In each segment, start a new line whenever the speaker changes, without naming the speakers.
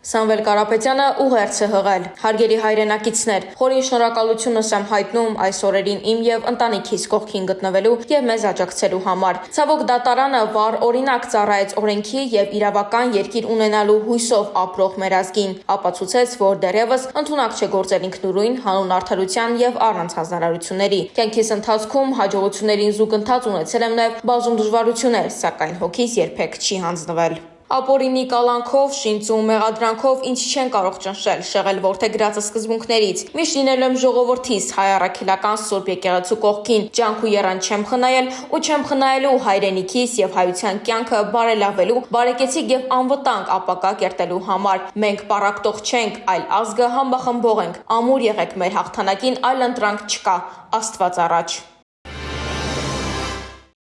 Սամվել Կարապետյանը ուղերձ է հղել։ Հարգելի հայրենակիցներ, խորին շնորհակալությունս եմ հայտնում այս օրերին իմ եւ ընտանիքիս կողքին գտնվելու եւ մեզ աջակցելու համար։ Ցավոք դատարանը վառ օրինակ ծառայեց օրենքի եւ իրավական երկիր ունենալու հույսով ապրող մեր ազգին, ապացուցեց, որ դեռևս ընդունակ չէ գործել ինքնուրույն, հանուն արդարության եւ առանց հանրարարությունների։ Կյանքիս ընթացքում հաջողություններին զուգընթաց ունեցել եմ նաեւ բազում դժվարություններ, սակայն հոգիս երբեք չի հանձնվել։ Ապօրինի կալանքով, շինծու մեղադրանքով ինչ չեն կարող ճնշել, շեղել որդեգրածը սկզբունքներից։ Միշտ լինելու եմ ժողովրդիս, հայ առաքելական Սուրբ եկեղեցու կողքին, ջանք ու եռան չեմ խնայել ու չեմ խնայելու հայրենիքիս եւ հայության կյանքը բարելավելու, բարեկեցիկ եւ անվտանգ ապագա կերտելու համար։ Մենք պառակտող չենք, այլ ազգը համբախմբող ենք։ Ամուր եղեք մեր հաղթանակին, այլ ընտրանք չկա։ Աստված առաջ։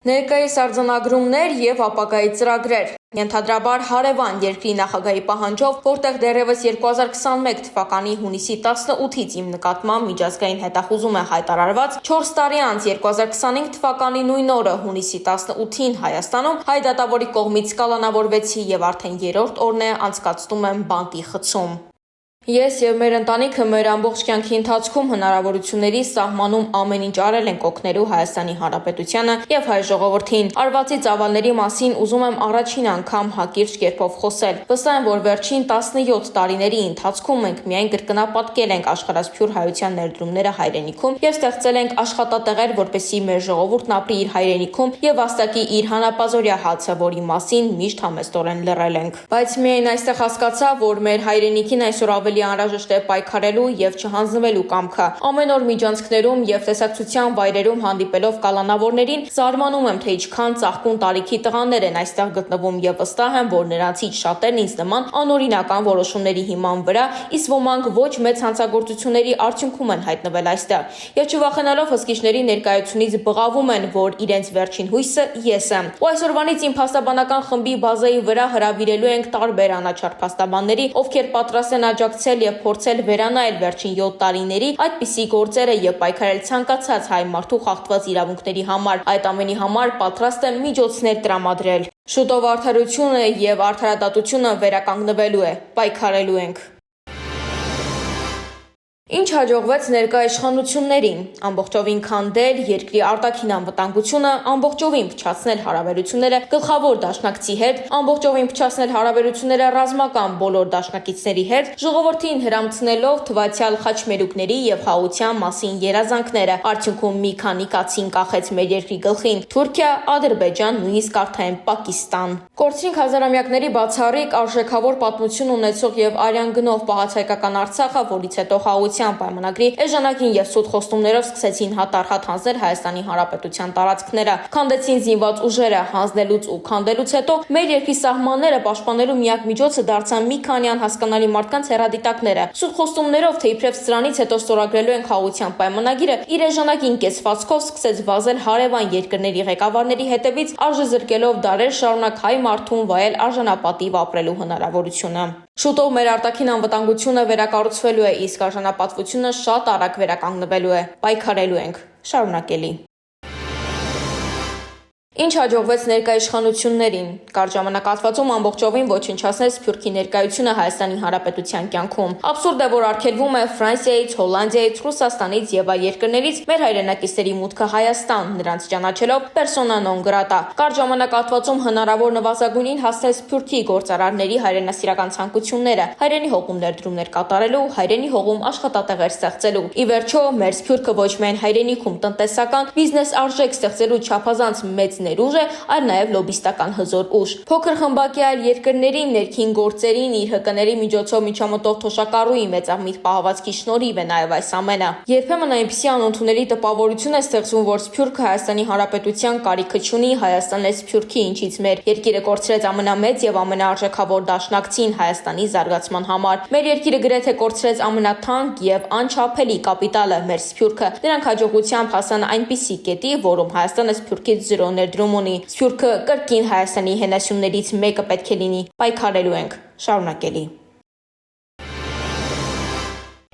Ներկայիս արձանագրումներ եւ ապագայի ծրագրեր։ Ենթադրաբար հարևան երկրի նախագահի պահանջով, որտեղ դեռևս 2021 թվականի հունիսի 18-ից իմ նկատմամբ միջազգային հետախուզում է հայտարարված, 4 տարի անց 2025 թվականի նույն օրը հունիսի 18-ին Հայաստանում հայ դատավորի կողմից կալանավորվեցի եւ արդեն 3-րդ օրն է անցկացնում եմ բանտի խցում։ Ես եւ մեր ընտանիքը մեր ամբողջ կյանքի ընթացքում հնարավորությունների սահմանում ամեն ինչ արել ենք օգնելու Հայաստանի Հանրապետությանը եւ հայ ժողովրդին։ Արվածի ծավալների մասին ուզում եմ առաջին անգամ հակիրճ կերպով խոսել։ Վստահ եմ, որ վերջին 17 տարիների ընթացքում մենք միայն կրկնապատկել ենք աշխարհասփյուր հայության ներդրումները հայրենիքում եւ ստեղծել ենք աշխատատեղեր, որպեսզի մեր ժողովուրդն ապրի իր հայրենիքում եւ վաստակի իր հանապազորյա հացը, որի մասին միշտ համեստորեն լռել ենք։ Բայց միայն այստեղ հասկացա, որ մեր հայրենիքին այսօր ավելի անհրաժեշտ է պայքարելու եւ չհանձնվելու կամքը։ Ամեն օր միջանցքներում եւ տեսակցության վայրերում հանդիպելով կալանավորներին զարմանում եմ, թե ինչքան ծաղկուն տարիքի տղաներ են այստեղ գտնվում եւ վստահ եմ, որ նրանցից շատերն ինձ նման անօրինական որոշումների հիման վրա, իսկ ոմանք ոչ մեծ հանցագործությունների արդյունքում են հայտնվել այստեղ։ Եվ չվախենալով հսկիչների ներկայությունից բղավում են, որ իրենց վերջին հույսը ես եմ։ Ու այսօրվանից իմ փաստաբանական խմբի բազայի վրա հրավիրելու ենք տարբեր անաչառ փաստաբանների, ովքեր պատրաստ են աջակցել եւ փորձել վերանայել վերջին 7 տարիների այդպիսի գործերը եւ պայքարել ցանկացած հայ մարդու խախտված իրավունքների համար։ Այդ ամենի համար պատրաստ եմ միջոցներ տրամադրել։ Շուտով արդարությունը եւ արդարադատությունը վերականգնվելու է։ Պայքարելու ենք։ Ինչ հաջողվեց ներկա իշխանություններին, ամբողջովին քանդել երկրի արտաքին անվտանգությունը, ամբողջովին փչացնել հարաբերությունները գլխավոր դաշնակցի հետ, ամբողջովին փչացնել հարաբերությունները ռազմական բոլոր դաշնակիցների հետ, ժողովրդին հրամցնելով թվացյալ խաչմերուկների եւ խաղաղության մասին երազանքները, արդյունքում մի քանի կացին կախեց մեր երկրի գլխին՝ Թուրքիա, Ադրբեջան, նույնիսկ արդեն Պակիստան։ Կորցրինք հազարամյակների բացառիկ արժեքավոր պատմություն ունեցող եւ արյան գնով պահած հայկական Արցախը, որից հետո խաղաղության պայմանագրի էժանագին եւ սուտ խոստումներով սկսեցին հատառհատ հանձնել Հայաստանի Հանրապետության տարածքները, քանդեցին զինված ուժերը, հանձնելուց ու քանդելուց հետո մեր երկրի սահմանները պաշտպանելու միակ միջոցը դարձան մի քանի անհասկանալի մարդկանց հեռադիտակները։ Սուտ խոստումներով, թե իբրև սրանից հետո ստորագրելու են խաղաղության պայմանագիրը, իր էժանագին կեցվածքով սկսեց վազել հարևան երկրների ղեկավարների հետևից, արժեզրկելով դարեր շարունակ հայ մարդուն վայել արժանապատիվ ապրելու հնարավորությունը։ Շուտով մեր արտաքին անվտանգությունը վերակառուցվելու է, իսկ արժանապատվությունը շատ արագ վերականգնվելու է։ Պայքարելու ենք, շարունակելի։ Ինչ հաջողվեց ներկա իշխանություններին։ Կարճ ժամանակահատվածում ամբողջովին ոչնչացնել Սփյուռքի ներկայությունը Հայաստանի Հանրապետության կյանքում։ Աբսուրդ է, որ արգելվում է Ֆրանսիայից, Հոլանդիայից, Ռուսաստանից եւ այլ երկրներից մեր հայրենակիցների մուտքը Հայաստան, նրանց ճանաչելով persona non grata։ Կարճ ժամանակահատվածում հնարավոր նվազագույնին հասնել Սփյուռքի գործարարների հայրենասիրական ցանկությունները, հայրենի հողում ներդրումներ կատարելու, հայրենի հողում աշխատատեղեր ստեղծելու։ Ի վերջո, մեր Սփյուռքը ոչ միայն հայրենիքում տնտեսական բիզնես արժեք ստեղծելու չափազանց մեծ ներուժ է, այլ նաև լոբիստական հզոր ուժ։ Փոքր խմբակի այլ երկրների ներքին գործերին իր ՀԿ-ների միջոցով միջամտող թոշակառուի մեծամիտ պահվածքի շնորհիվ է նաև այս ամենը։ Երբեմն այնպիսի անընդունելի տպավորություն է ստեղծվում, որ Սփյուռքը Հայաստանի Հանրապետության կարիքը չունի, Հայաստանն է Սփյուռքի, ինչից մեր երկիրը կորցրեց ամենամեծ եւ ամենաարժեքավոր դաշնակցին Հայաստանի զարգացման համար։ Մեր երկիրը գրեթե կորցրեց ամենաթանկ եւ անչափելի կապիտալը՝ մեր Սփյուռքը։ Նրանք հաջողությամբ հասան այնպիսի կետի, որում Հայաստանը Սփյուռքից 0 ներդրում ունի։ Սփյուռքը կրկին Հայաստանի հենասյուներից մեկը պետք է լինի։ Պայքարելու ենք, շարունակելի։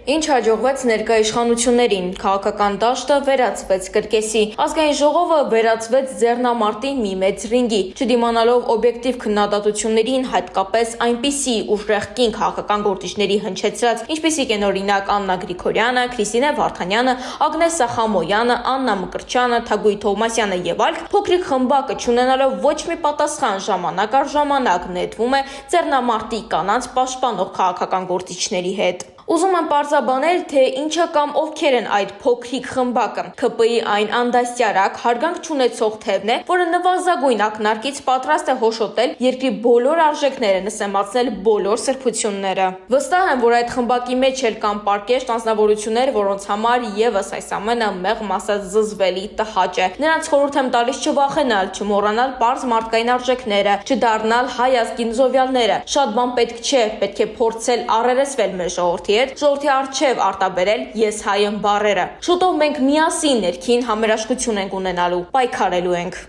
Ինչ հաջողվեց ներկա իշխանություններին, քաղաքական դաշտը վերածվեց կրկեսի, ազգային ժողովը վերածվեց ձեռնամարտի մի մեծ ռինգի, չդիմանալով օբյեկտիվ քննադատություններին, հատկապես այնպիսի ուժեղ կին քաղաքական գործիչների հնչեցրած, ինչպիսիք են օրինակ Աննա Գրիգորյանը, Քրիստինե Վարդանյանը, Ագնես Խամոյանը, Աննա Մկրտչյանը, Թագուհի Թովմասյանը եւ այլք, փոքրիկ խմբակը չունենալով ոչ մի պատասխան ժամանակ առ ժամանակ նետվում է ձեռնամարտի կանանց պաշտպանող քաղաքական գործիչների հետ։ Ուզում եմ պարզաբանել, թե ինչը կամ ովքեր են այդ փոքրիկ խմբակը։ ՔՊ-ի այն անդաստիարակ, հարգանք չունեցող թևն է, որը նվազագույն ակնարկից պատրաստ է հոշոտել երկրի բոլոր արժեքները, նսեմացնել բոլոր սրբությունները։ Վստահ եմ, որ այդ խմբակի մեջ էլ կան պարկեշտ անձնավորություններ, որոնց համար եւս այս ամենը մեղմ ասած զզվելի տհաճ է։ Նրանց խորհուրդ եմ տալիս չվախենալ, չմոռանալ պարզ մարդկային արժեքները, չդառնալ հայ ազգի նզովյալները։ Շատ բան պետք չէ, պետք է փորձել առերեսվել մեր ժողովրդի առջև արտաբերել ես հայ եմ բառերը։ Շուտով մենք միասին ներքին համերաշխություն ենք ունենալու, պայքարելու ենք։